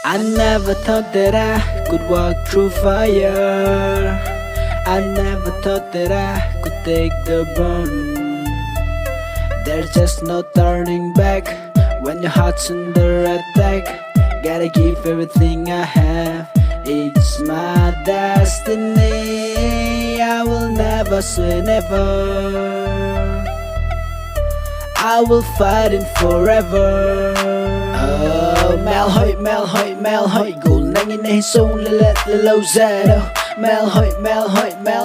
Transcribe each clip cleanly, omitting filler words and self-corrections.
I never thought that I could walk through fire. I never thought that I could take the burn. There's just no turning back when your heart's under attack. Gotta give everything I have, it's my destiny. I will never say never, I will fight it forever. Mel hỏi gồm nang in đây sâu la lâu ra đâu. Mel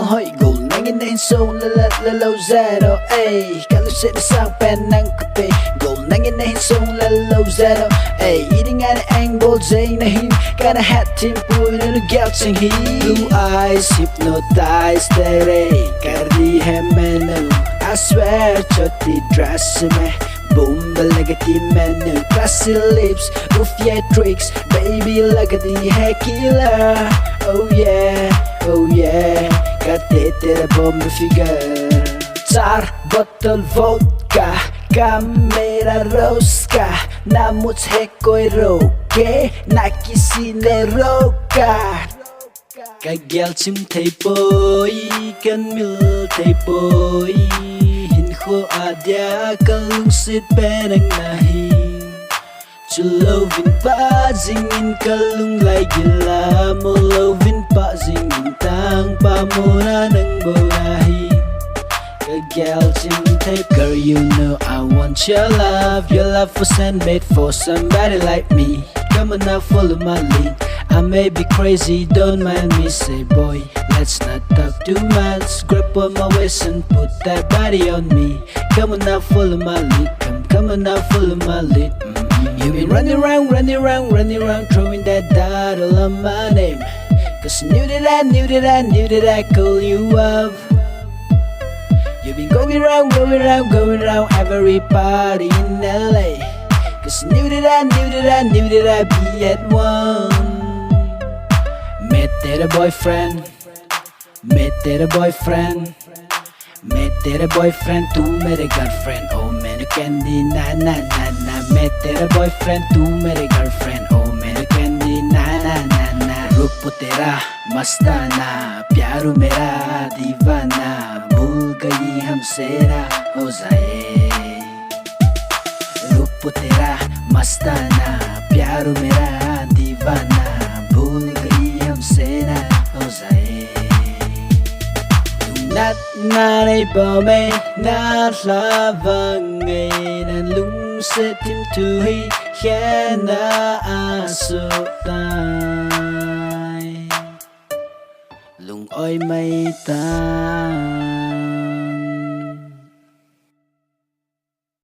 hỏi gồm nang in đây sâu la lâu ra đâu. Ay, kalau sẽ sang pen nang kape gồm nang in đây sâu la lâu ra đâu. Ay, eating at ang bol zay na hin kana hat tim pui na lugaw sang hi. Blue eyes hypnotized tere kardi hai mainu. I swear choti dress me boom balagati menu. Classy lips, oof yeah tricks, baby lagati hai killer. Oh yeah, kate tera bomb figure. CHAR bottle vodka, camera roska, na mujhe koi roke, na kisi ne roka. Ka gal chim thei poi, kan mil thei poi. Hin kho adia kalung sit penang nahi. Chulovin pa zingin kalung lai gila, molovin pa zingin tang pa muna nang bonahi. Ka gal chim thei, girl you know I want your love. Your love was handmade for somebody like me. Come on now, follow my lead. I may be crazy, don't mind me. Say boy, let's not talk too much. Grab on my waist and put that body on me. Come on now, follow my lead. Come on now, follow my lead. You've been running around, throwing that dart all on my name. Cause I knew that I call you up. You've been going around every party in LA. Cause I knew that I'd be at one. Met tera boyfriend, तू मेरे girlfriend. Oh मेरे candy na na na na. Met tera boyfriend, तू मेरे girlfriend. Oh मेरे candy na na na na. रूप तेरा मस्ताना, प्यारू मेरा दीवाना. भूल गई हमसे ना हो जाए. रूप तेरा मस्ताना, प्यारू मेरा दीवाना. भूल गई हमसे ना हो जाए. Nát nay bờ mây nát lá vàng ngày đàn lung sẽ tìm thui khẽ na sụp tai lung oi mây ta.